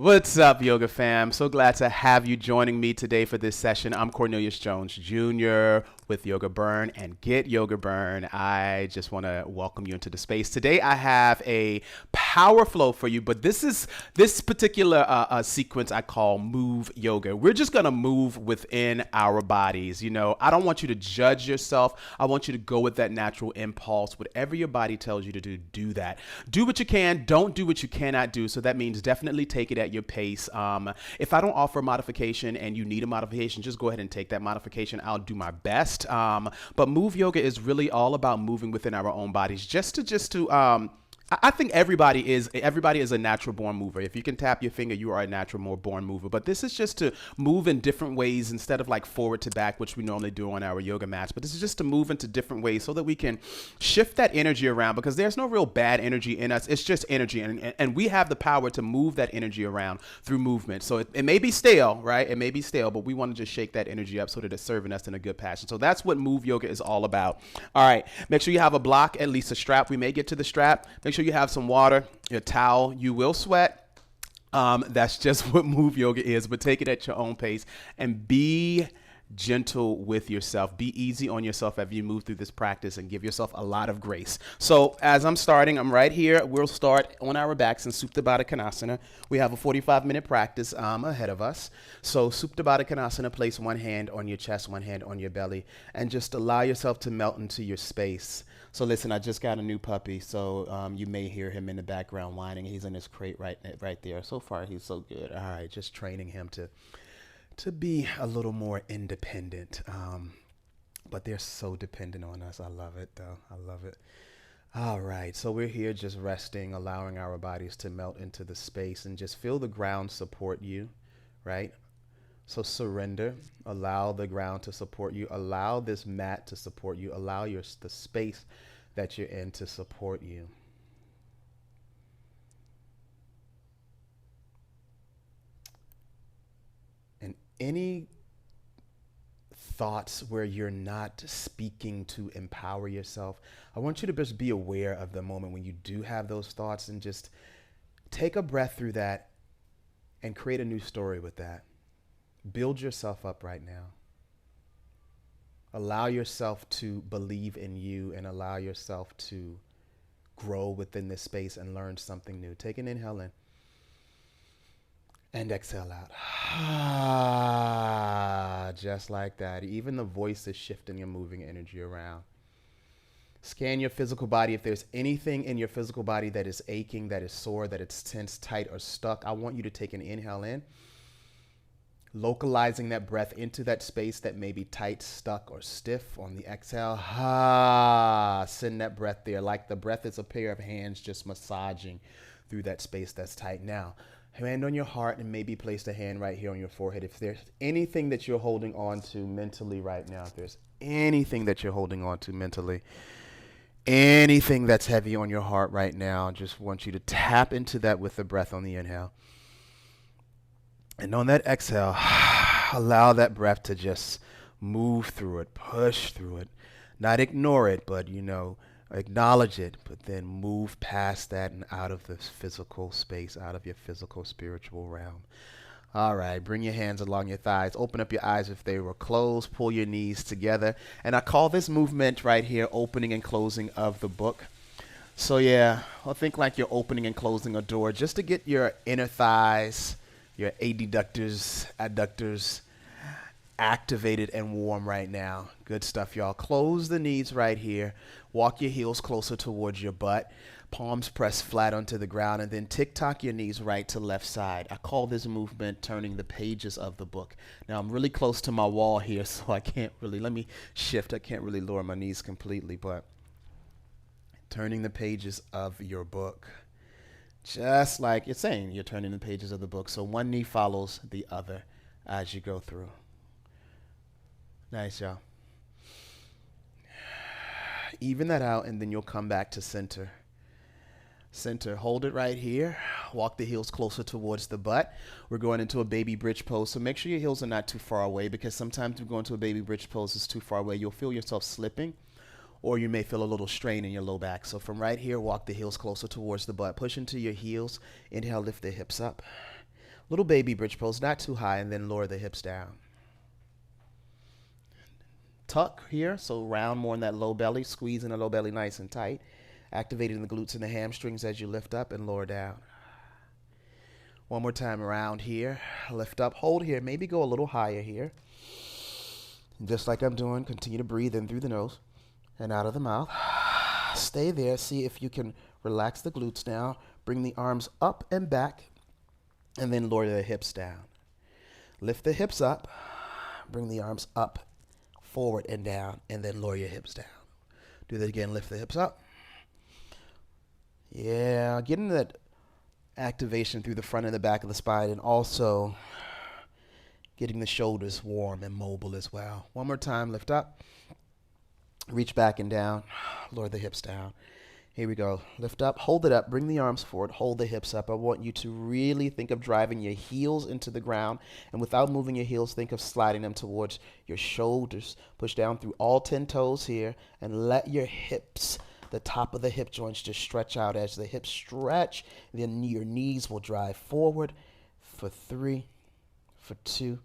What's up, Yoga fam? So glad to have you joining me today for this session. I'm Cornelius Jones Jr. with Yoga Burn and Get Yoga Burn. I just want to welcome you into the space. Today I have a power flow for you, but this particular sequence I call Move Yoga. We're just going to move within our bodies. You know, I don't want you to judge yourself. I want you to go with that natural impulse. Whatever your body tells you to do, do that. Do what you can. Don't do what you cannot do. So that means definitely take it at your pace. If I don't offer a modification and you need a modification, just go ahead and take that modification. I'll do my best. But Move Yoga is really all about moving within our own bodies. I think everybody is a natural born mover. If you can tap your finger, you are a natural born mover. But this is just to move in different ways instead of like forward to back, which we normally do on our yoga mats. But this is just to move into different ways so that we can shift that energy around, because there's no real bad energy in us. It's just energy. And we have the power to move that energy around through movement. So it may be stale, right? It may be stale, but we want to just shake that energy up so that it's serving us in a good passion. So that's what Move Yoga is all about. All right. Make sure you have a block, at least a strap. We may get to the strap. Make sure you have some water, your towel. You will sweat. That's just what Move Yoga is, but take it at your own pace and be gentle with yourself. Be easy on yourself as you move through this practice and give yourself a lot of grace. So as I'm starting, I'm right here. We'll start on our backs in Supta Baddha Konasana. We have a 45-minute practice ahead of us. So Supta Baddha Konasana, place one hand on your chest, one hand on your belly, and just allow yourself to melt into your space. So listen, I just got a new puppy, so you may hear him in the background whining. He's in his crate right there. So far, he's so good. All right, just training him to be a little more independent. But they're so dependent on us. I love it, though. I love it. All right, so we're here just resting, allowing our bodies to melt into the space and just feel the ground support you, right? So surrender, allow the ground to support you, allow this mat to support you, allow the space that you're in to support you. And any thoughts where you're not speaking to empower yourself, I want you to just be aware of the moment when you do have those thoughts and just take a breath through that and create a new story with that. Build yourself up right now. Allow yourself to believe in you and allow yourself to grow within this space and learn something new. Take an inhale in and exhale out. Just like that. Even the voice is shifting and moving energy around. Scan your physical body. If there's anything in your physical body that is aching, that is sore, that it's tense, tight, or stuck, I want you to take an inhale in, localizing that breath into that space that may be tight, stuck, or stiff. On the exhale, send that breath there, like the breath is a pair of hands just massaging through that space that's tight. Now, hand on your heart and maybe place the hand right here on your forehead. If there's anything that you're holding on to mentally right now, if there's anything that you're holding on to mentally, anything that's heavy on your heart right now, just want you to tap into that with the breath on the inhale. And on that exhale, allow that breath to just move through it, push through it, not ignore it, but, acknowledge it, but then move past that and out of this physical space, out of your physical spiritual realm. All right, bring your hands along your thighs. Open up your eyes if they were closed. Pull your knees together. And I call this movement right here opening and closing of the book. So yeah, I think like you're opening and closing a door just to get your inner thighs, your adductors activated and warm right now. Good stuff, y'all. Close the knees right here. Walk your heels closer towards your butt. Palms pressed flat onto the ground, and then tick-tock your knees right to left side. I call this movement turning the pages of the book. Now, I'm really close to my wall here, so I can't really, let me shift. I can't really lower my knees completely, but turning the pages of your book. Just like it's saying, you're turning the pages of the book. So one knee follows the other as you go through. Nice, y'all. Even that out, and then you'll come back to center. Center, hold it right here. Walk the heels closer towards the butt. We're going into a baby bridge pose, so make sure your heels are not too far away, because sometimes we go into a baby bridge pose it's too far away. You'll feel yourself slipping, or you may feel a little strain in your low back. So from right here, walk the heels closer towards the butt. Push into your heels. Inhale, lift the hips up. Little baby bridge pose, not too high, and then lower the hips down. Tuck here, so round more in that low belly, squeezing the low belly nice and tight, activating the glutes and the hamstrings as you lift up and lower down. One more time around here, lift up, hold here, maybe go a little higher here. Just like I'm doing, continue to breathe in through the nose and out of the mouth. Stay there, see if you can relax the glutes now, bring the arms up and back, and then lower the hips down. Lift the hips up, bring the arms up, forward and down, and then lower your hips down. Do that again, lift the hips up. Yeah, getting that activation through the front and the back of the spine, and also getting the shoulders warm and mobile as well. One more time, lift up, reach back and down, lower the hips down. Here we go. Lift up, hold it up, bring the arms forward, hold the hips up. I want you to really think of driving your heels into the ground, and without moving your heels, think of sliding them towards your shoulders. Push down through all 10 toes here, and let your hips, the top of the hip joints, just stretch out. As the hips stretch, then your knees will drive forward for 3, for 2.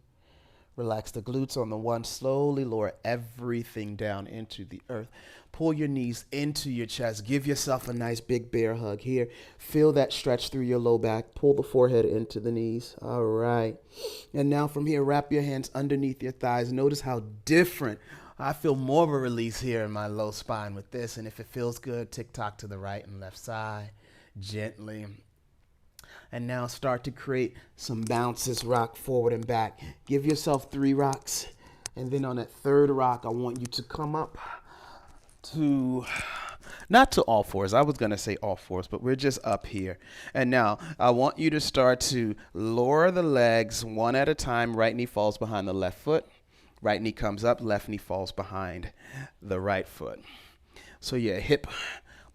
Relax the glutes on the 1. Slowly lower everything down into the earth. Pull your knees into your chest. Give yourself a nice big bear hug here. Feel that stretch through your low back. Pull the forehead into the knees. All right. And now from here, wrap your hands underneath your thighs. Notice how different. I feel more of a release here in my low spine with this. And if it feels good, tick-tock to the right and left side. Gently. And now start to create some bounces, rock forward and back. Give yourself 3 rocks. And then on that 3rd rock, I want you to come up to, not to all fours. I was going to say all fours, but we're just up here. And now I want you to start to lower the legs one at a time. Right knee falls behind the left foot. Right knee comes up. Left knee falls behind the right foot. So yeah, hip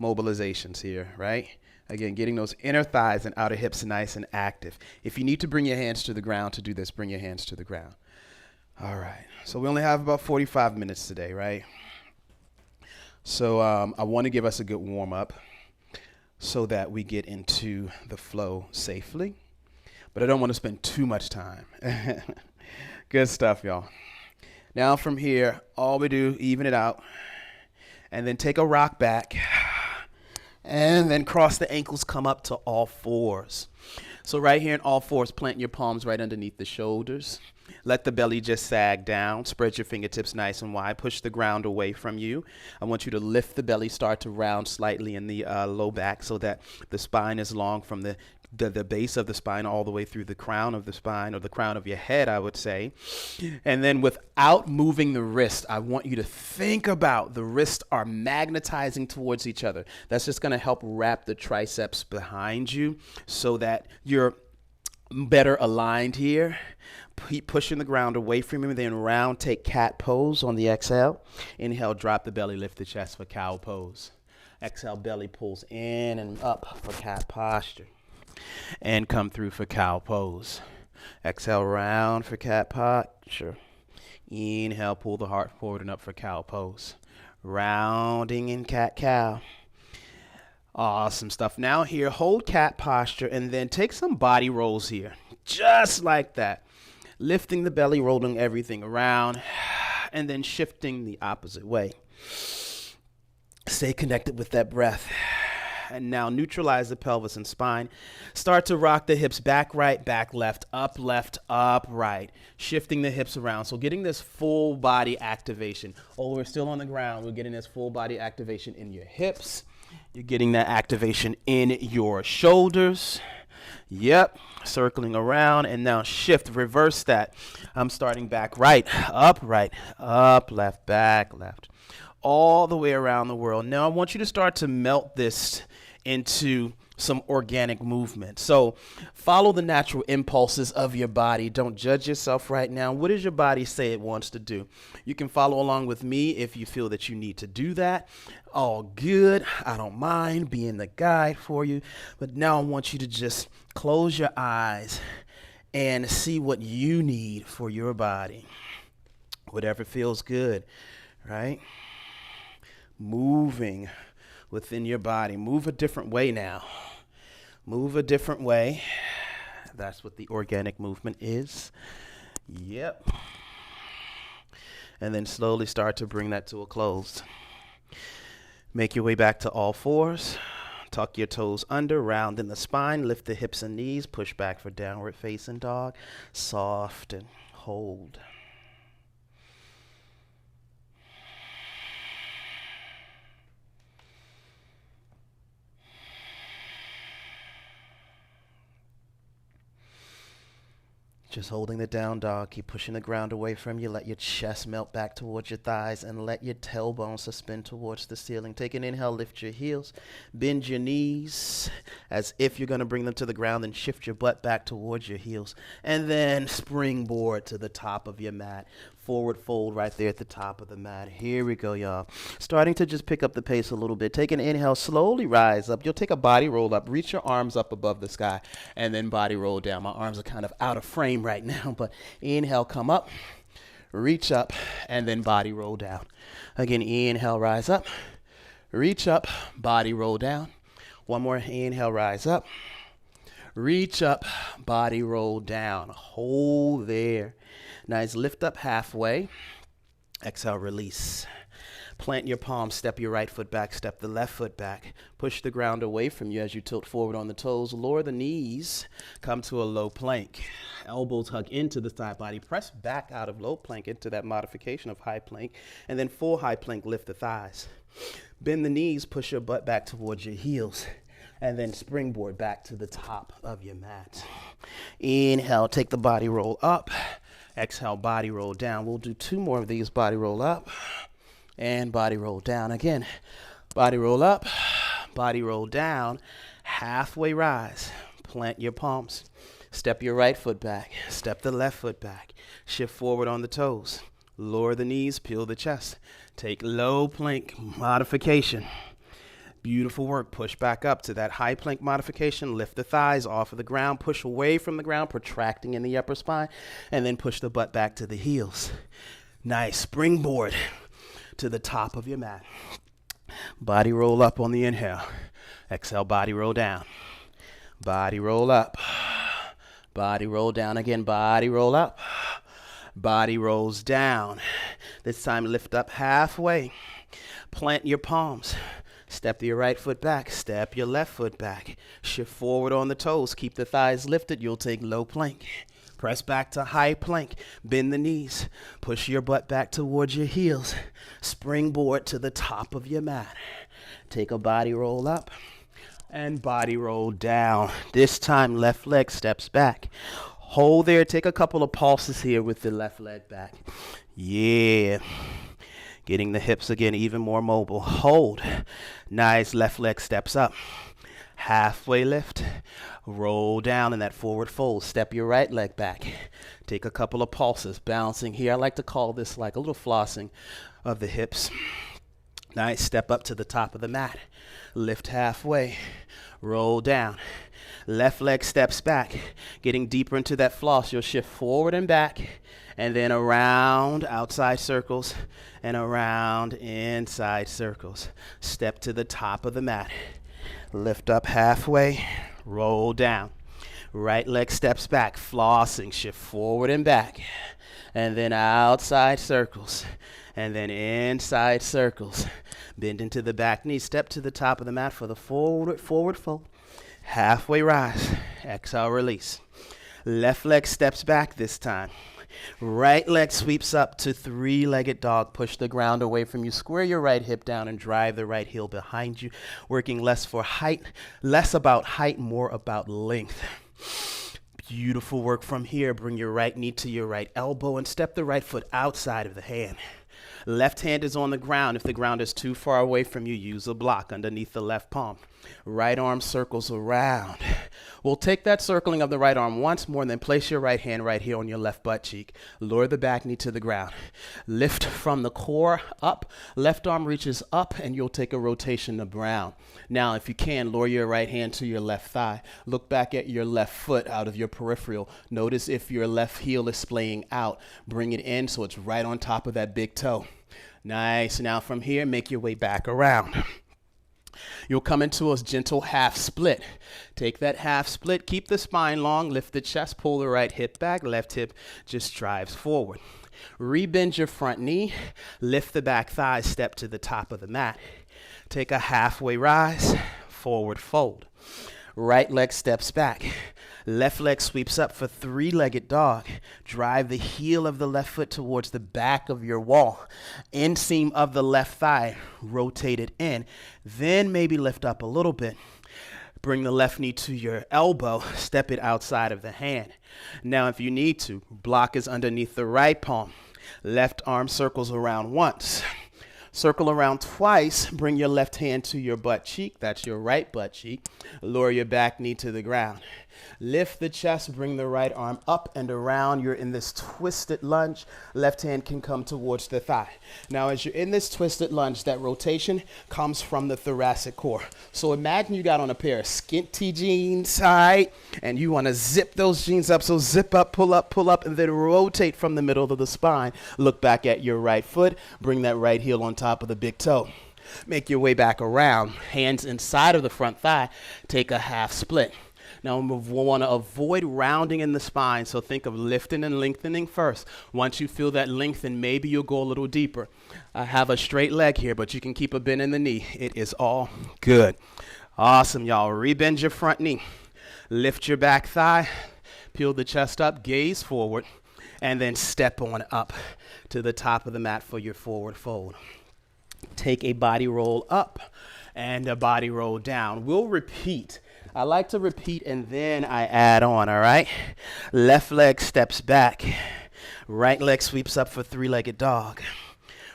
mobilizations here, right? Again, getting those inner thighs and outer hips nice and active. If you need to bring your hands to the ground to do this, bring your hands to the ground. All right. So we only have about 45 minutes today, right? So I want to give us a good warm-up so that we get into the flow safely. But I don't want to spend too much time. Good stuff, y'all. Now from here, all we do, even it out. And then take a rock back. And then cross the ankles, come up to all fours. So right here in all fours, plant your palms right underneath the shoulders. Let the belly just sag down. Spread your fingertips nice and wide. Push the ground away from you. I want you to lift the belly, start to round slightly in the low back so that the spine is long from the base of the spine all the way through the crown of the spine, or the crown of your head, I would say. And then without moving the wrist, I want you to think about the wrists are magnetizing towards each other. That's just going to help wrap the triceps behind you so that you're better aligned here. Keep pushing the ground away from you. Then round, take cat pose on the exhale. Inhale, drop the belly, lift the chest for cow pose. Exhale, belly pulls in and up for cat posture. And come through for cow pose. Exhale, round for cat posture. Inhale, pull the heart forward and up for cow pose. Rounding in cat-cow. Awesome stuff. Now here, hold cat posture and then take some body rolls here. Just like that. Lifting the belly, rolling everything around, and then shifting the opposite way. Stay connected with that breath. And now neutralize the pelvis and spine. Start to rock the hips back, right, back, left, up, right. Shifting the hips around. So getting this full body activation. Oh, we're still on the ground. We're getting this full body activation in your hips. You're getting that activation in your shoulders. Yep, circling around, and now shift, reverse that. I'm starting back right, up, left, back, left. All the way around the world. Now I want you to start to melt this into some organic movement. So follow the natural impulses of your body. Don't judge yourself right now. What does your body say it wants to do? You can follow along with me if you feel that you need to do that. All good. I don't mind being the guide for you. But now I want you to just close your eyes and see what you need for your body. Whatever feels good, right? Moving within your body. Move a different way now. Move a different way. That's what the organic movement is. Yep. And then slowly start to bring that to a close. Make your way back to all fours. Tuck your toes under, round in the spine, lift the hips and knees, push back for downward facing dog. Soften, hold. Just holding the down dog. Keep pushing the ground away from you. Let your chest melt back towards your thighs and let your tailbone suspend towards the ceiling. Take an inhale, lift your heels, bend your knees as if you're going to bring them to the ground, and shift your butt back towards your heels. And then springboard to the top of your mat. Forward fold right there at the top of the mat. Here we go, y'all. Starting to just pick up the pace a little bit. Take an inhale, slowly rise up. You'll take a body roll up. Reach your arms up above the sky and then body roll down. My arms are kind of out of frame right now, but inhale, come up, reach up, and then body roll down. Again, inhale, rise up, reach up, body roll down. One more inhale, rise up, reach up, body roll down. Hold there. Nice, lift up halfway. Exhale, release. Plant your palms, step your right foot back, step the left foot back. Push the ground away from you as you tilt forward on the toes. Lower the knees, come to a low plank. Elbows hug into the side body. Press back out of low plank into that modification of high plank. And then full high plank, lift the thighs. Bend the knees, push your butt back towards your heels. And then springboard back to the top of your mat. Inhale, take the body roll up. Exhale, body roll down. We'll do 2 more of these. Body roll up and body roll down. Again, body roll up, body roll down. Halfway rise. Plant your palms. Step your right foot back. Step the left foot back. Shift forward on the toes. Lower the knees, peel the chest. Take low plank modification. Beautiful work. Push back up to that high plank modification. Lift the thighs off of the ground. Push away from the ground, protracting in the upper spine. And then push the butt back to the heels. Nice. Springboard to the top of your mat. Body roll up on the inhale. Exhale, body roll down. Body roll up. Body roll down again. Body roll up. Body rolls down. This time lift up halfway. Plant your palms. Step your right foot back, step your left foot back. Shift forward on the toes, keep the thighs lifted. You'll take low plank. Press back to high plank, bend the knees. Push your butt back towards your heels. Springboard to the top of your mat. Take a body roll up and body roll down. This time left leg steps back. Hold there, take a couple of pulses here with the left leg back. Yeah. Getting the hips again even more mobile. Hold. Nice. Left leg steps up. Halfway lift. Roll down in that forward fold. Step your right leg back. Take a couple of pulses. Bouncing here. I like to call this like a little flossing of the hips. Nice. Step up to the top of the mat. Lift halfway. Roll down. Left leg steps back. Getting deeper into that floss. You'll shift forward and back. And then around, outside circles, and around, inside circles. Step to the top of the mat. Lift up halfway, roll down. Right leg steps back, flossing, shift forward and back. And then outside circles, and then inside circles. Bend into the back knee, step to the top of the mat for the forward fold. Halfway rise, exhale, release. Left leg steps back this time. Right leg sweeps up to 3-legged dog. Push the ground away from you. Square your right hip down and drive the right heel behind you. Working less about height, more about length. Beautiful work from here. Bring your right knee to your right elbow and step the right foot outside of the hand. Left hand is on the ground. If the ground is too far away from you, use a block underneath the left palm. Right arm circles around. We'll take that circling of the right arm once more and then place your right hand right here on your left butt cheek. Lower the back knee to the ground. Lift from the core up. Left arm reaches up and you'll take a rotation to brown. Now, if you can, lower your right hand to your left thigh. Look back at your left foot out of your peripheral. Notice if your left heel is splaying out. Bring it in so it's right on top of that big toe. Nice. Now from here, make your way back around. You'll come into a gentle half split. Take that half split, keep the spine long, lift the chest, pull the right hip back, left hip just drives forward. Rebend your front knee, lift the back thigh, step to the top of the mat. Take a halfway rise, forward fold. Right leg steps back. Left leg sweeps up for three-legged dog. Drive the heel of the left foot towards the back of your wall. Inseam of the left thigh, rotate it in. Then maybe lift up a little bit. Bring the left knee to your elbow, step it outside of the hand. Now, if you need to, block is underneath the right palm. Left arm circles around once. Circle around twice, bring your left hand to your butt cheek, that's your right butt cheek. Lower your back knee to the ground. Lift the chest, bring the right arm up and around. You're in this twisted lunge. Left hand can come towards the thigh. Now, as you're in this twisted lunge, that rotation comes from the thoracic core. So imagine you got on a pair of skinty jeans, all right, and you want to zip those jeans up. So zip up, and then rotate from the middle of the spine. Look back at your right foot. Bring that right heel on top of the big toe. Make your way back around. Hands inside of the front thigh. Take a half split. Now, we want to avoid rounding in the spine, so think of lifting and lengthening first. Once you feel that lengthen, maybe you'll go a little deeper. I have a straight leg here, but you can keep a bend in the knee. It is all good. Awesome, y'all. Rebend your front knee. Lift your back thigh. Peel the chest up, gaze forward, and then step on up to the top of the mat for your forward fold. Take a body roll up and a body roll down. We'll repeat. I like to repeat and then I add on, all right? Left leg steps back. Right leg sweeps up for three-legged dog.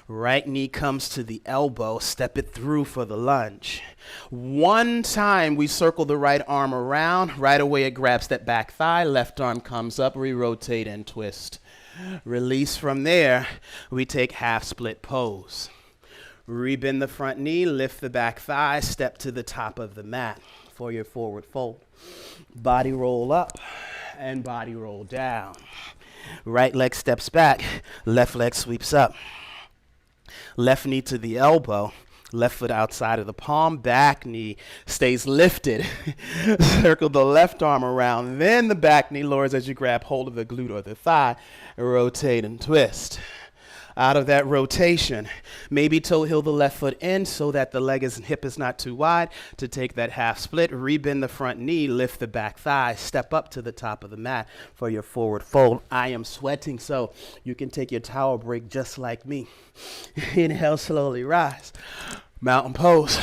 Right knee comes to the elbow. Step it through for the lunge. One time we circle the right arm around. Right away it grabs that back thigh. Left arm comes up. Re-rotate and twist. Release from there. We take half split pose. Rebend the front knee. Lift the back thigh. Step to the top of the mat for your forward fold. Body roll up and body roll down. Right leg steps back, left leg sweeps up. Left knee to the elbow, left foot outside of the palm, back knee stays lifted. Circle the left arm around, then the back knee lowers as you grab hold of the glute or the thigh, rotate and twist. Out of that rotation, maybe toe heel the left foot in so that the leg and hip is not too wide. To take that half split, rebend the front knee, lift the back thigh, step up to the top of the mat for your forward fold. I am sweating, so you can take your towel break just like me. Inhale, slowly rise. Mountain pose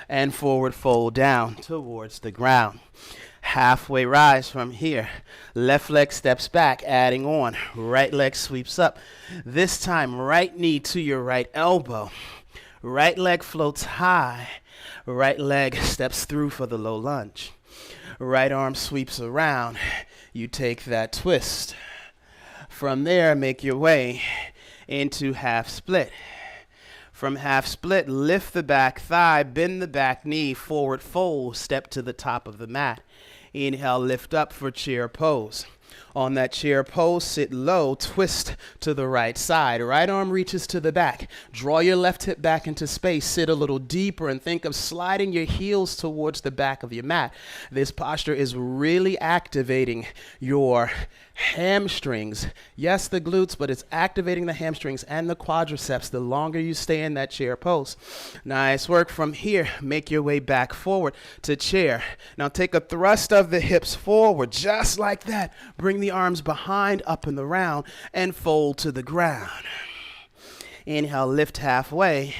and forward fold down towards the ground. Halfway rise from here. Left leg steps back, adding on. Right leg sweeps up. This time, right knee to your right elbow. Right leg floats high. Right leg steps through for the low lunge. Right arm sweeps around. You take that twist. From there, make your way into half split. From half split, lift the back thigh, bend the back knee, forward fold, step to the top of the mat. Inhale, lift up for chair pose. On that chair pose, sit low, twist to the right side. Right arm reaches to the back. Draw your left hip back into space. Sit a little deeper and think of sliding your heels towards the back of your mat. This posture is really activating your hamstrings. Yes, the glutes, but it's activating the hamstrings and the quadriceps the longer you stay in that chair pose. Nice work. From here, make your way back forward to chair. Now take a thrust of the hips forward, just like that. Bring the arms behind, up and around, and fold to the ground. Inhale, lift halfway.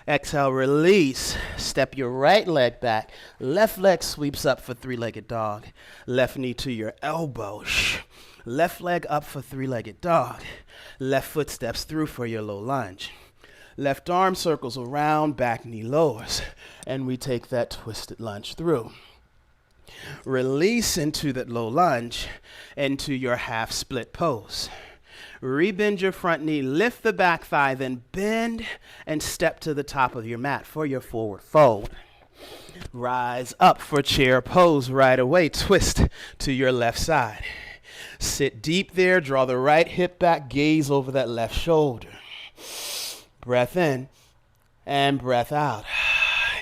Exhale, release. Step your right leg back. Left leg sweeps up for three-legged dog. Left knee to your elbow. Left leg up for three-legged dog. Left foot steps through for your low lunge. Left arm circles around, back knee lowers. And we take that twisted lunge through. Release into that low lunge, into your half split pose. Rebend your front knee, lift the back thigh, then bend and step to the top of your mat for your forward fold. Rise up for chair pose right away. Twist to your left side. Sit deep there, draw the right hip back, gaze over that left shoulder. Breath in and breath out.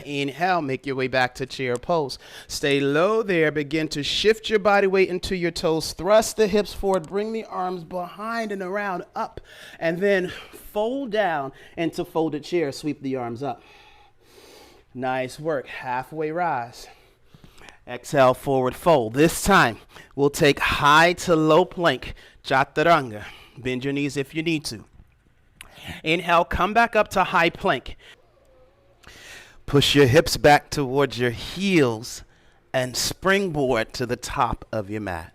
Inhale, make your way back to chair pose. Stay low there. Begin to shift your body weight into your toes. Thrust the hips forward. Bring the arms behind and around, up. And then fold down into folded chair. Sweep the arms up. Nice work. Halfway rise. Exhale, forward fold. This time, we'll take high to low plank, chaturanga. Bend your knees if you need to. Inhale, come back up to high plank. Push your hips back towards your heels and springboard to the top of your mat.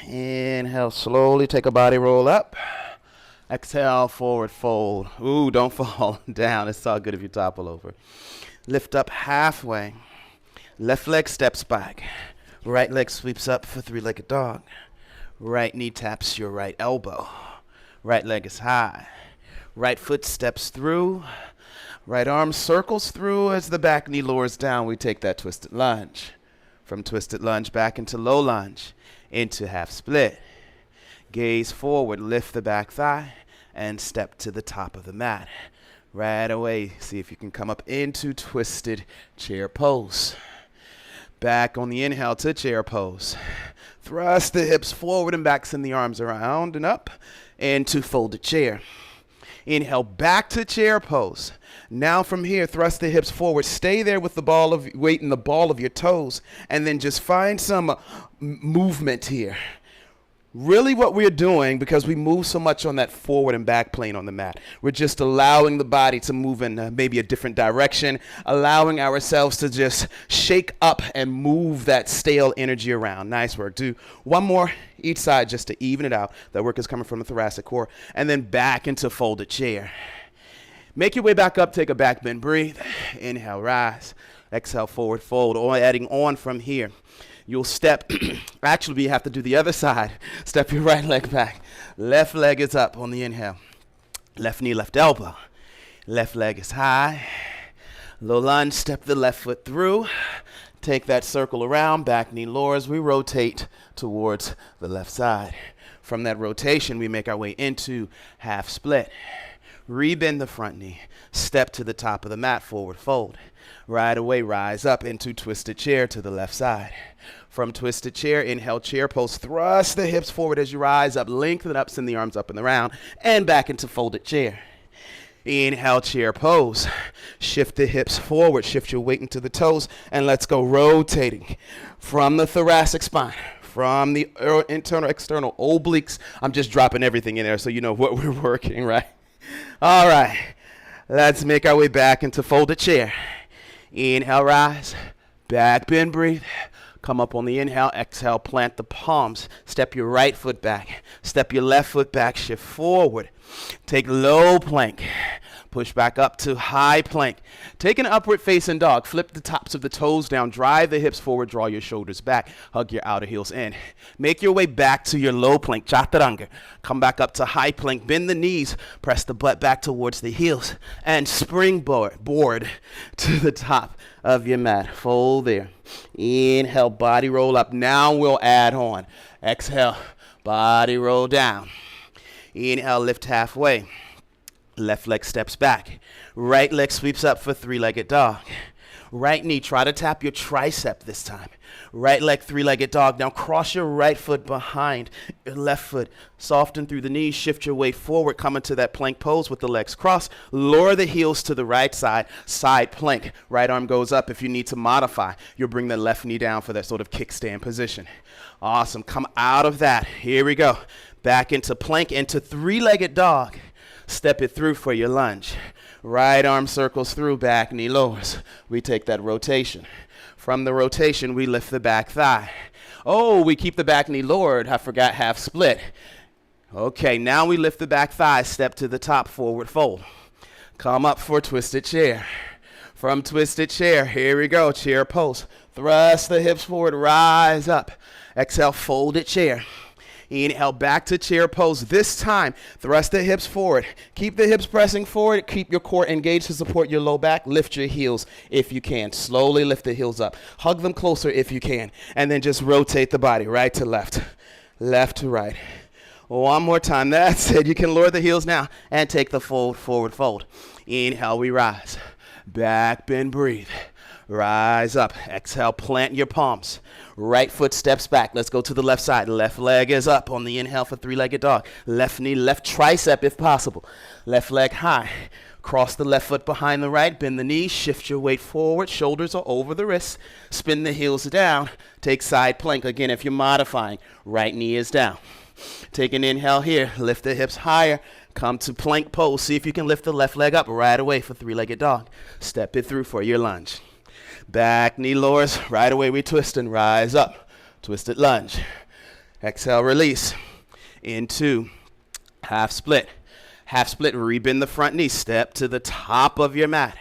Inhale, slowly take a body roll up. Exhale, forward fold. Ooh, don't fall down. It's all good if you topple over. Lift up halfway. Left leg steps back. Right leg sweeps up for three-legged dog. Right knee taps your right elbow. Right leg is high. Right foot steps through. Right arm circles through as the back knee lowers down. We take that twisted lunge. From twisted lunge back into low lunge, into half split. Gaze forward, lift the back thigh, and step to the top of the mat. Right away, see if you can come up into twisted chair pose. Back on the inhale to chair pose. Thrust the hips forward and back, send the arms around and up into folded chair. Inhale, back to chair pose. Now from here, thrust the hips forward. Stay there with the ball of weight in the ball of your toes, and then just find some movement here. Really what we're doing, because we move so much on that forward and back plane on the mat, we're just allowing the body to move in maybe a different direction, allowing ourselves to just shake up and move that stale energy around. Nice work. Do one more each side just to even it out. That work is coming from the thoracic core. And then back into folded chair. Make your way back up, take a back bend, breathe. Inhale, rise. Exhale, forward fold, or adding on from here. You'll step, actually you have to do the other side. Step your right leg back. Left leg is up on the inhale. Left knee, left elbow. Left leg is high. Low lunge, step the left foot through. Take that circle around, back knee lowers. We rotate towards the left side. From that rotation, we make our way into half split. Rebend the front knee. Step to the top of the mat, forward fold. Right away, rise up into twisted chair to the left side. From twisted chair, inhale, chair pose. Thrust the hips forward as you rise up. Lengthen up, send the arms up and around. And back into folded chair. Inhale, chair pose. Shift the hips forward. Shift your weight into the toes. And let's go rotating from the thoracic spine. From the internal, external obliques. I'm just dropping everything in there so you know what we're working, right? All right. Let's make our way back into folded chair. Inhale, rise. Back bend, breathe. Come up on the inhale. Exhale, plant the palms. Step your right foot back. Step your left foot back. Shift forward. Take low plank. Push back up to high plank. Take an upward facing dog. Flip the tops of the toes down. Drive the hips forward. Draw your shoulders back. Hug your outer heels in. Make your way back to your low plank, chaturanga. Come back up to high plank. Bend the knees. Press the butt back towards the heels. And springboard to the top of your mat. Fold there. Inhale, body roll up. Now we'll add on. Exhale, body roll down. Inhale, lift halfway. Left leg steps back. Right leg sweeps up for three-legged dog. Right knee, try to tap your tricep this time. Right leg, three-legged dog. Now cross your right foot behind your left foot. Soften through the knees. Shift your weight forward. Come into that plank pose with the legs crossed. Lower the heels to the right side. Side plank. Right arm goes up if you need to modify. You'll bring the left knee down for that sort of kickstand position. Awesome. Come out of that. Here we go. Back into plank, into three-legged dog. Step it through for your lunge. Right arm circles through, back knee lowers. We take that rotation. From the rotation, we lift the back thigh. Oh, we keep the back knee lowered. I forgot half split. Okay, now we lift the back thigh, step to the top, forward fold. Come up for twisted chair. From twisted chair, here we go, chair pose. Thrust the hips forward, rise up. Exhale, folded chair. Inhale, back to chair pose. This time, thrust the hips forward. Keep the hips pressing forward. Keep your core engaged to support your low back. Lift your heels if you can. Slowly lift the heels up. Hug them closer if you can. And then just rotate the body right to left, left to right. One more time. That's it. You can lower the heels now and take the fold, forward fold. Inhale, we rise. Back bend, breathe. Rise up. Exhale, plant your palms. Right foot steps back. Let's go to the left side. Left leg is up on the inhale for three-legged dog. Left knee, left tricep if possible. Left leg high. Cross the left foot behind the right. Bend the knees. Shift your weight forward. Shoulders are over the wrists. Spin the heels down. Take side plank. Again, if you're modifying, right knee is down. Take an inhale here. Lift the hips higher. Come to plank pose. See if you can lift the left leg up right away for three-legged dog. Step it through for your lunge. Back knee lowers. Right away we twist and rise up. Twisted lunge. Exhale, release. Into half split. Half split, rebend the front knee. Step to the top of your mat.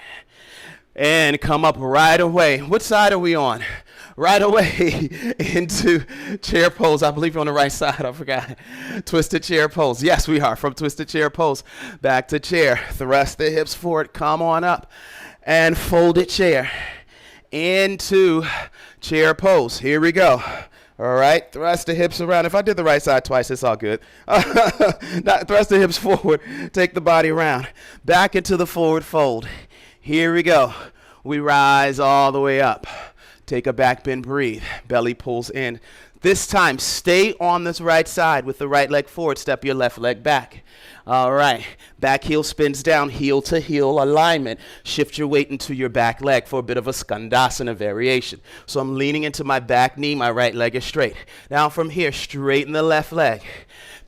And come up right away. What side are we on? Right away into chair pose. I believe you're on the right side. I forgot. Twisted chair pose. Yes, we are. From twisted chair pose back to chair. Thrust the hips forward. Come on up. And folded chair. Into chair pose. Here we go. All right. Thrust the hips around. If I did the right side twice, it's all good. Thrust the hips forward. Take the body around. Back into the forward fold. Here we go. We rise all the way up. Take a back bend, breathe. Belly pulls in. This time, stay on this right side with the right leg forward. Step your left leg back. All right. Back heel spins down, heel to heel alignment. Shift your weight into your back leg for a bit of a skandasana variation. So I'm leaning into my back knee. My right leg is straight. Now from here, straighten the left leg.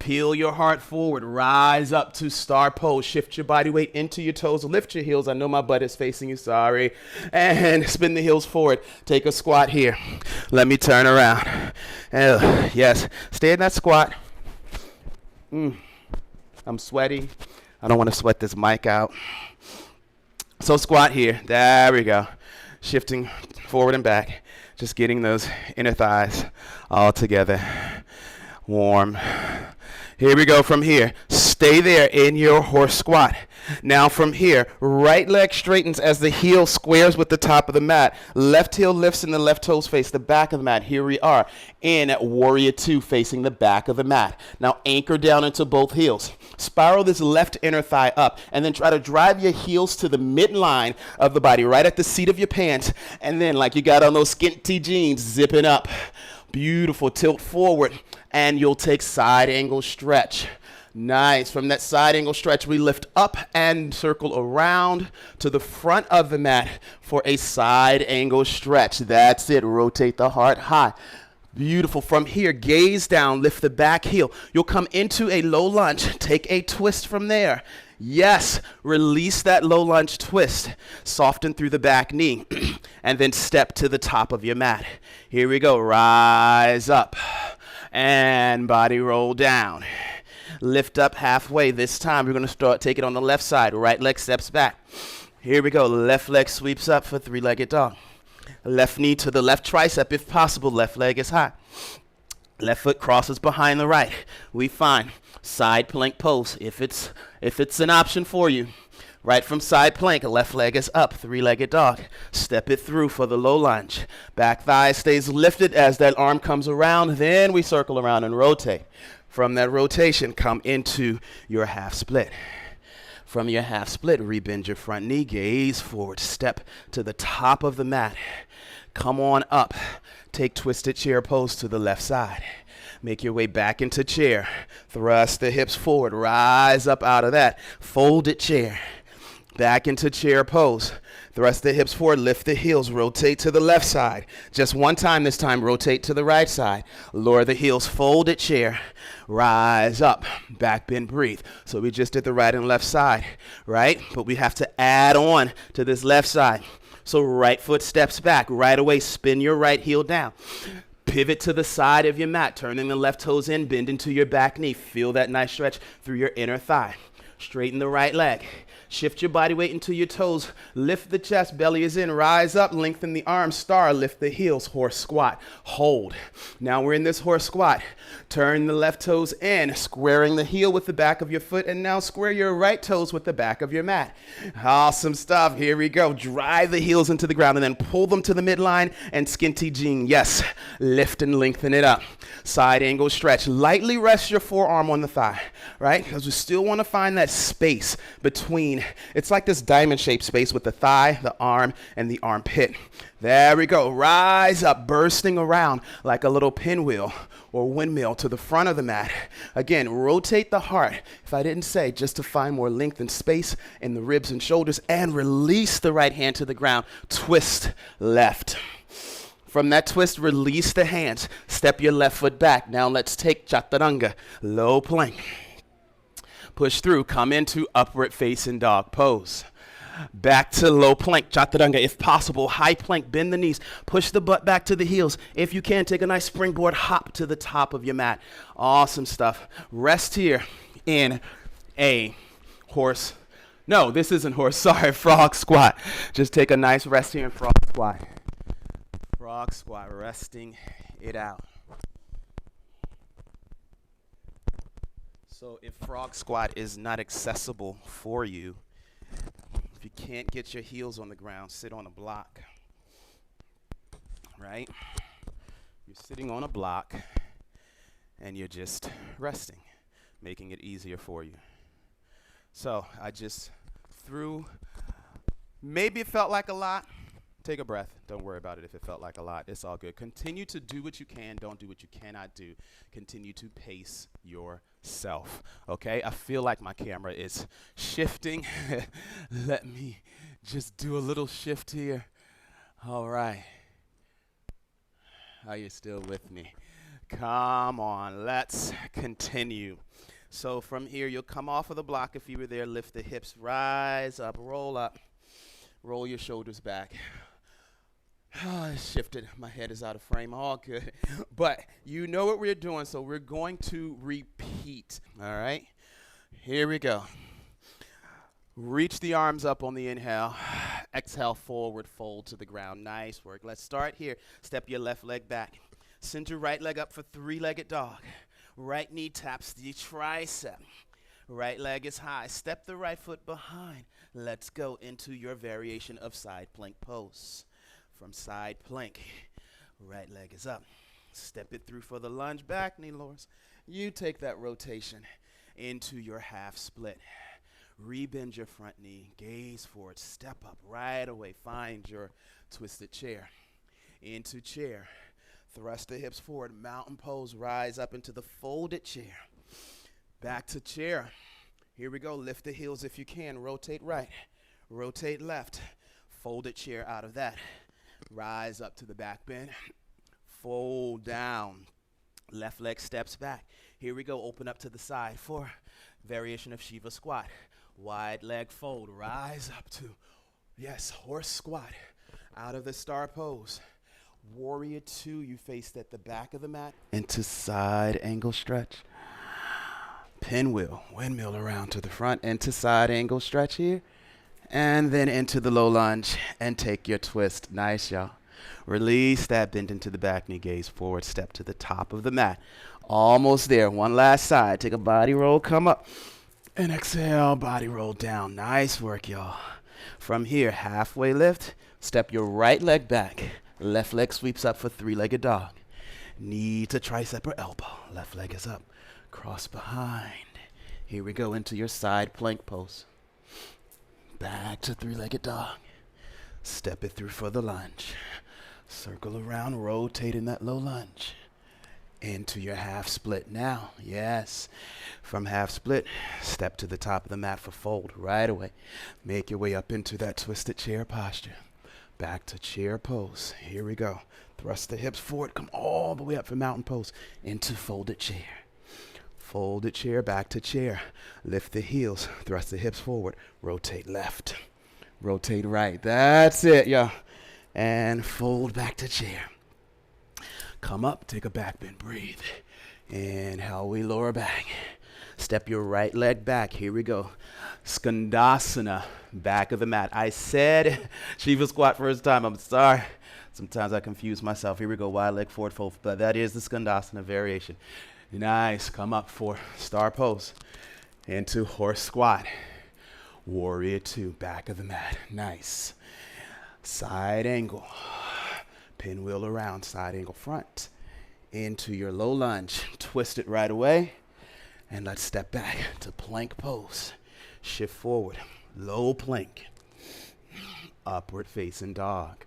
Peel your heart forward. Rise up to star pose. Shift your body weight into your toes. Lift your heels. I know my butt is facing you. Sorry. And spin the heels forward. Take a squat here. Let me turn around. Yes. Stay in that squat. I'm sweaty. I don't want to sweat this mic out. So squat here. There we go. Shifting forward and back. Just getting those inner thighs all together. Warm. Here we go from here. Stay there in your horse squat. Now from here, right leg straightens as the heel squares with the top of the mat. Left heel lifts and the left toes face the back of the mat. Here we are in warrior two facing the back of the mat. Now anchor down into both heels. Spiral this left inner thigh up and then try to drive your heels to the midline of the body, right at the seat of your pants. And then like you got on those skinty jeans, zipping up. Beautiful. Tilt forward and you'll take side angle stretch. Nice. From that side angle stretch, we lift up and circle around to the front of the mat for a side angle stretch. That's it. Rotate the heart high. Beautiful. From here, gaze down, lift the back heel. You'll come into a low lunge. Take a twist from there. Yes. Release that low lunge twist. Soften through the back knee. And then step to the top of your mat. Here we go. Rise up. And body roll down. Lift up halfway. This time we're going to start take it on the left side. Right leg steps back. Here we go. Left leg sweeps up for three-legged dog. Left knee to the left tricep if possible. Left leg is high. Left foot crosses behind the right. We find side plank pose if it's an option for you. Right from side plank, left leg is up, three-legged dog. Step it through for the low lunge. Back thigh stays lifted as that arm comes around. Then we circle around and rotate. From that rotation, come into your half split. From your half split, rebend your front knee, gaze forward, step to the top of the mat. Come on up. Take twisted chair pose to the left side. Make your way back into chair. Thrust the hips forward. Rise up out of that. Folded chair. Back into chair pose. Thrust the hips forward. Lift the heels. Rotate to the left side. Just one time this time. Rotate to the right side. Lower the heels. Folded chair. Rise up. Back bend, breathe. So we just did the right and left side, right? But we have to add on to this left side. So right foot steps back. Right away, spin your right heel down. Pivot to the side of your mat, turning the left toes in, bend into your back knee. Feel that nice stretch through your inner thigh. Straighten the right leg. Shift your body weight into your toes. Lift the chest, belly is in. Rise up, lengthen the arms, star, lift the heels, horse squat. Hold. Now we're in this horse squat. Turn the left toes in, squaring the heel with the back of your foot, and now square your right toes with the back of your mat. Awesome stuff. Here we go. Drive the heels into the ground and then pull them to the midline and skinty jean. Yes. Lift and lengthen it up. Side angle stretch. Lightly rest your forearm on the thigh, right? Because we still want to find that space between between, it's like this diamond-shaped space with the thigh, the arm, and the armpit. There we go. Rise up, bursting around like a little pinwheel or windmill to the front of the mat. Again, rotate the heart, if I didn't say, just to find more length and space in the ribs and shoulders, and release the right hand to the ground. Twist left. From that twist, release the hands. Step your left foot back. Now let's take chaturanga, low plank. Push through, come into upward facing dog pose. Back to low plank, chaturanga. If possible, high plank, bend the knees. Push the butt back to the heels. If you can, take a nice springboard hop to the top of your mat. Awesome stuff. Rest here in a horse. No, this isn't horse, sorry, frog squat. Just take a nice rest here in frog squat. Frog squat, resting it out. So if frog squat is not accessible for you, if you can't get your heels on the ground, sit on a block, right? You're sitting on a block and you're just resting, making it easier for you. So I just threw, maybe it felt like a lot. Take a breath. Don't worry about it if it felt like a lot. It's all good. Continue to do what you can. Don't do what you cannot do. Continue to pace yourself. Okay? I feel like my camera is shifting. Let me just do a little shift here. All right. Are you still with me? Come on. Let's continue. So from here, you'll come off of the block if you were there. Lift the hips. Rise up. Roll up. Roll your shoulders back. Oh, it shifted. My head is out of frame. All good. But you know what we're doing, so we're going to repeat. All right? Here we go. Reach the arms up on the inhale. Exhale, forward fold to the ground. Nice work. Let's start here. Step your left leg back. Send your right leg up for three-legged dog. Right knee taps the tricep. Right leg is high. Step the right foot behind. Let's go into your variation of side plank pose. From side plank, right leg is up. Step it through for the lunge, back knee lowers. You take that rotation into your half split. Rebend your front knee, gaze forward, step up right away. Find your twisted chair. Into chair, thrust the hips forward, mountain pose, rise up into the folded chair. Back to chair. Here we go, lift the heels if you can, rotate right, rotate left. Folded chair out of that. Rise up to the back bend. Fold down. Left leg steps back. Here we go. Open up to the side for variation of Shiva squat. Wide leg fold. Rise up to, yes, horse squat. Out of the star pose. Warrior two, you faced at the back of the mat. Into side angle stretch. Pinwheel. Windmill around to the front. Into side angle stretch here. And then into the low lunge and take your twist. Nice, y'all. Release that, bend into the back knee, gaze forward, step to the top of the mat. Almost there. One last side. Take a body roll, come up. And exhale, body roll down. Nice work, y'all. From here, halfway lift. Step your right leg back. Left leg sweeps up for three-legged dog. Knee to tricep or elbow. Left leg is up. Cross behind. Here we go into your side plank pose. Back to three-legged dog. Step it through for the lunge. Circle around, rotate in that low lunge. Into your half split now. Yes. From half split, step to the top of the mat for fold right away. Make your way up into that twisted chair posture. Back to chair pose. Here we go. Thrust the hips forward. Come all the way up for mountain pose. Into folded chair. Folded chair, back to chair. Lift the heels, thrust the hips forward. Rotate left, rotate right. That's it, y'all. And fold back to chair. Come up, take a back bend, breathe. Inhale, we lower back. Step your right leg back. Here we go. Skandasana, back of the mat. I said Shiva squat first time. I'm sorry. Sometimes I confuse myself. Here we go, wide leg forward fold. But that is the Skandasana variation. Nice. Come up for star pose. Into horse squat. Warrior two. Back of the mat. Nice. Side angle. Pinwheel around. Side angle front. Into your low lunge. Twist it right away. And let's step back to plank pose. Shift forward. low plank, upward facing dog.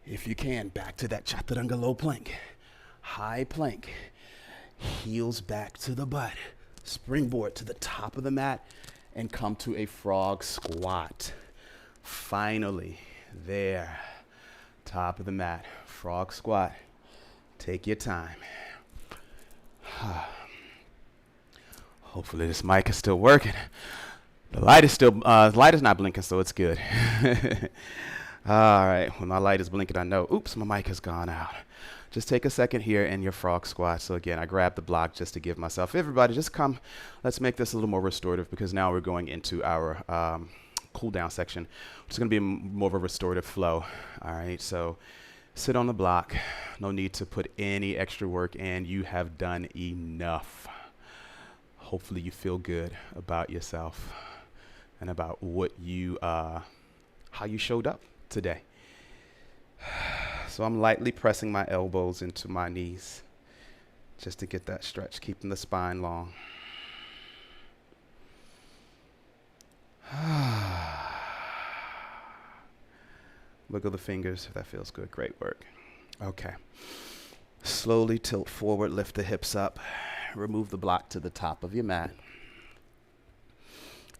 If you can, back to that chaturanga low plank, high plank, heels back to the butt, springboard to the top of the mat, and come to a frog squat. Finally, there, top of the mat, frog squat. Take your time. Hopefully this mic is still working. The light is not blinking, so it's good. All right, when my light is blinking, I know, oops, my mic has gone out. Just take a second here in your frog squat. So again, I grabbed the block just to give myself, everybody just come, let's make this a little more restorative because now we're going into our cool down section, which is gonna be more of a restorative flow. All right, so sit on the block. No need to put any extra work in. You have done enough. Hopefully you feel good about yourself and about what you, how you showed up today. So I'm lightly pressing my elbows into my knees just to get that stretch, keeping the spine long. Wiggle the fingers if that feels good. Great work. Okay. Slowly tilt forward, lift the hips up. Remove the block to the top of your mat.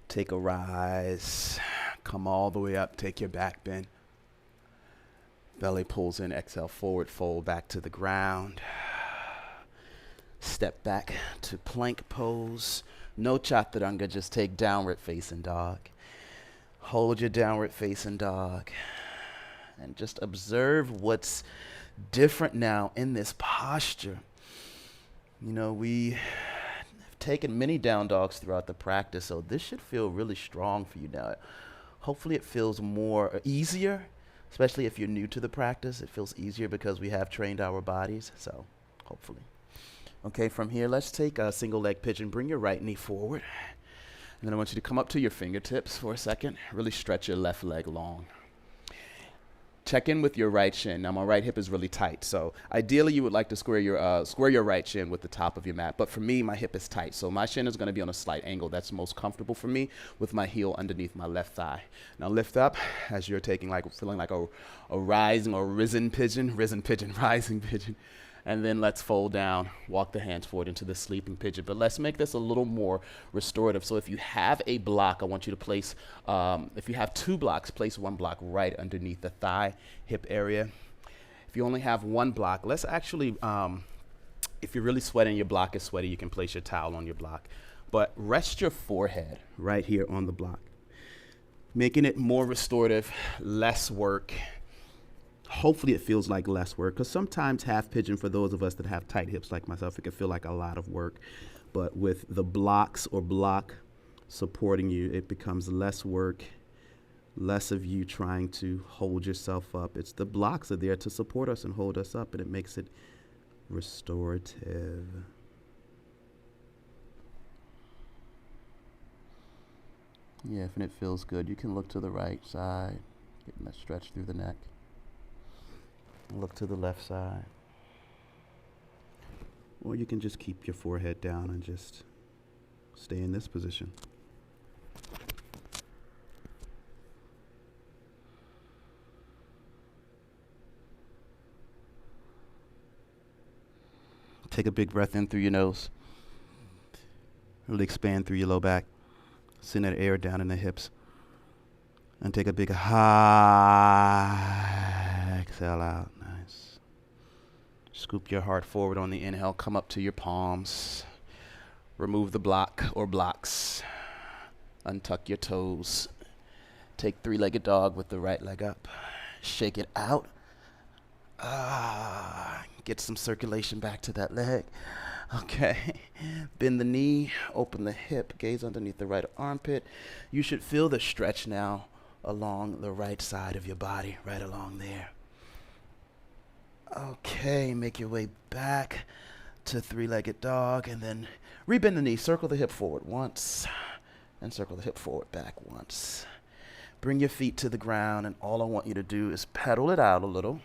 Take a rise. Come all the way up. Take your back bend. Belly pulls in. Exhale, forward fold back to the ground. Step back to plank pose. No chaturanga, just take downward facing dog. Hold your downward facing dog. And just observe what's different now in this posture. You know, we have taken many down dogs throughout the practice, so this should feel really strong for you now. Hopefully it feels more easier, especially if you're new to the practice. It feels easier because we have trained our bodies, so hopefully. Okay, from here, let's take a single leg pigeon. Bring your right knee forward. And then I want you to come up to your fingertips for a second. Really stretch your left leg long. Check in with your right shin. Now my right hip is really tight, so ideally you would like to square your right shin with the top of your mat. But for me, my hip is tight, so my shin is going to be on a slight angle. That's most comfortable for me with my heel underneath my left thigh. Now lift up as you're feeling like a rising or rising pigeon, rising pigeon. And then let's fold down, walk the hands forward into the sleeping pigeon. But let's make this a little more restorative. So if you have a block, I want you to place, if you have two blocks, place one block right underneath the thigh, hip area. If you only have one block, let's actually, if you're really sweating, your block is sweaty, you can place your towel on your block. But rest your forehead right here on the block, making it more restorative, less work. Hopefully it feels like less work, because sometimes half pigeon, for those of us that have tight hips like myself, it can feel like a lot of work. But with the blocks or block supporting you, it becomes less work, less of you trying to hold yourself up. It's the blocks are there to support us and hold us up, and it makes it restorative. Yeah, if it feels good, you can look to the right side, getting that stretch through the neck. Look to the left side. Or you can just keep your forehead down and just stay in this position. Take a big breath in through your nose. Really expand through your low back. Send that air down in the hips. And take a big high exhale out. Nice. Scoop your heart forward on the inhale. Come up to your palms. Remove the block or blocks. Untuck your toes. Take three-legged dog with the right leg up. Shake it out. Get some circulation back to that leg. Okay. Bend the knee. Open the hip. Gaze underneath the right armpit. You should feel the stretch now along the right side of your body, right along there. Okay, make your way back to three-legged dog, and then rebend the knee, circle the hip forward once, and circle the hip forward back once. Bring your feet to the ground, and all I want you to do is pedal it out a little,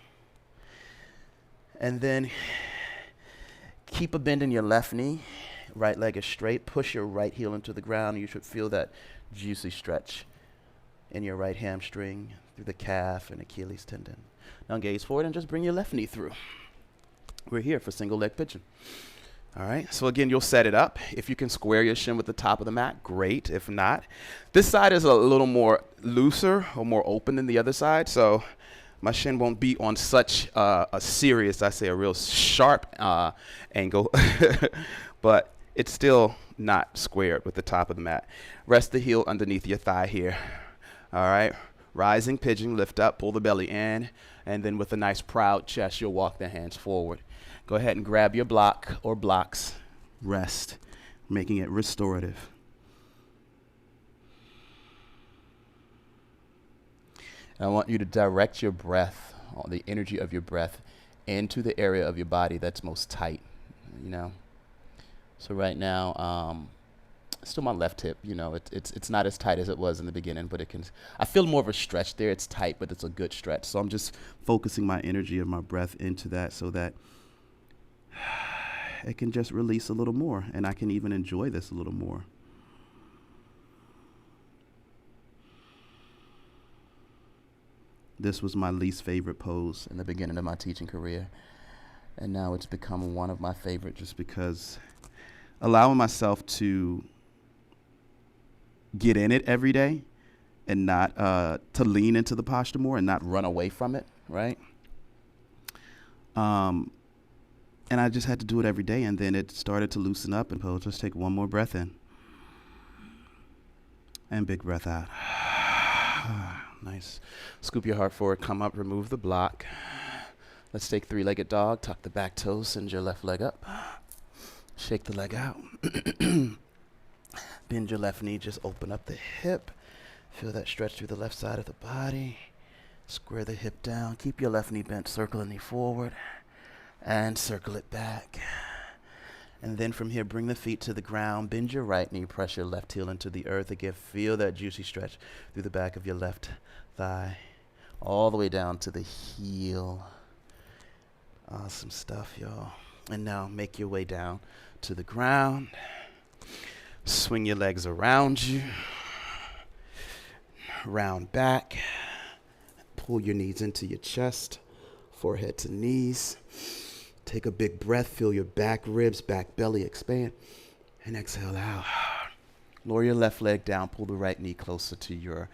and then keep a bend in your left knee. Right leg is straight. Push your right heel into the ground. You should feel that juicy stretch in your right hamstring, through the calf and Achilles tendon. Now gaze forward and just bring your left knee through. We're here for single leg pigeon. All right, so again, you'll set it up. If you can square your shin with the top of the mat, great. If not, this side is a little more looser or more open than the other side, so my shin won't be on such a serious, I say a real sharp angle, but it's still not squared with the top of the mat. Rest the heel underneath your thigh here. All right, rising pigeon, lift up, pull the belly in, and then with a nice proud chest, you'll walk the hands forward. Go ahead and grab your block or blocks. Rest, making it restorative. And I want you to direct your breath, or the energy of your breath, into the area of your body that's most tight, you know. So right now, still my left hip, you know, it's not as tight as it was in the beginning, but I feel more of a stretch there. It's tight, but it's a good stretch. So I'm just focusing my energy of my breath into that so that it can just release a little more, and I can even enjoy this a little more. This was my least favorite pose in the beginning of my teaching career, and now it's become one of my favorite just because allowing myself to get in it every day and not to lean into the posture more and not run away from it, right? And I just had to do it every day, and then it started to loosen up, and just take one more breath in. And big breath out. Nice. Scoop your heart forward, come up, remove the block. Let's take three-legged dog, tuck the back toes, send your left leg up. Shake the leg out. Bend your left knee, just open up the hip. Feel that stretch through the left side of the body. Square the hip down, keep your left knee bent, circle the knee forward. And circle it back. And then from here, bring the feet to the ground. Bend your right knee. Press your left heel into the earth. Again, feel that juicy stretch through the back of your left thigh. All the way down to the heel. Awesome stuff, y'all. And now make your way down to the ground. Swing your legs around you. Round back. Pull your knees into your chest. Forehead to knees. Take a big breath, feel your back ribs, back belly expand, and exhale out. Lower your left leg down, pull the right knee closer to your,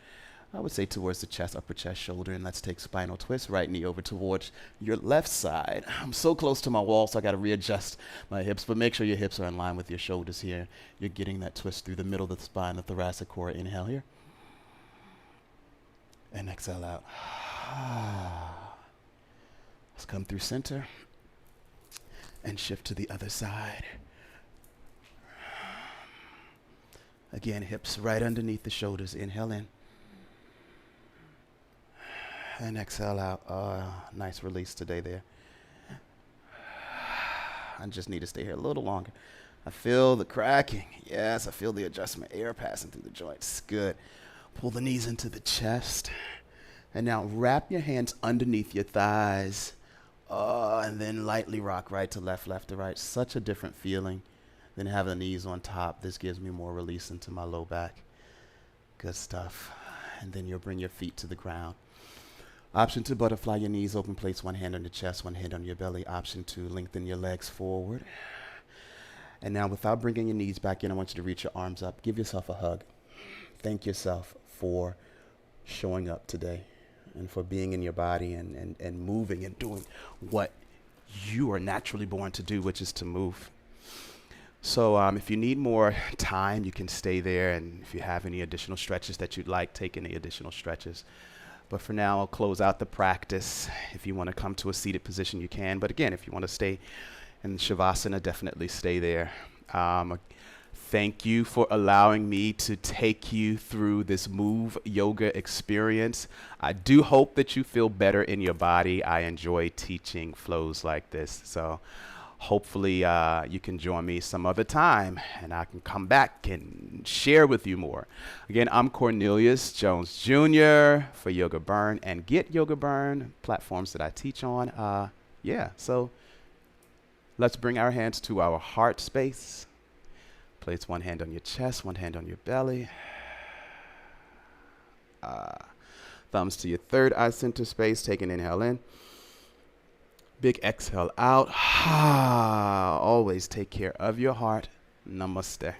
I would say towards the chest, upper chest, shoulder, and let's take spinal twist, right knee over towards your left side. I'm so close to my wall, so I gotta readjust my hips, but make sure your hips are in line with your shoulders here. You're getting that twist through the middle of the spine, the thoracic core. Inhale here. And exhale out. Let's come through center. And shift to the other side. Again, hips right underneath the shoulders. Inhale in. And exhale out. Nice release today there. I just need to stay here a little longer. I feel the cracking. Yes, I feel the adjustment. Air passing through the joints. Good. Pull the knees into the chest. And now wrap your hands underneath your thighs. And then lightly rock right to left, left to right. Such a different feeling than having the knees on top. This gives me more release into my low back. Good stuff. And then you'll bring your feet to the ground. Option to butterfly your knees open, place one hand on your chest, one hand on your belly. Option to lengthen your legs forward. And now without bringing your knees back in, I want you to reach your arms up. Give yourself a hug. Thank yourself for showing up today. And for being in your body and moving and doing what you are naturally born to do, which is to move. So if you need more time, you can stay there. And if you have any additional stretches that you'd like, take any additional stretches. But for now, I'll close out the practice. If you want to come to a seated position, you can. But again, if you want to stay in Shavasana, definitely stay there. Thank you for allowing me to take you through this Move Yoga experience. I do hope that you feel better in your body. I enjoy teaching flows like this. So hopefully you can join me some other time and I can come back and share with you more. Again, I'm Cornelius Jones Jr. for Yoga Burn and Get Yoga Burn, platforms that I teach on. So let's bring our hands to our heart space. Place one hand on your chest, one hand on your belly. Thumbs to your third eye center space. Take an inhale in. Big exhale out. Always take care of your heart. Namaste.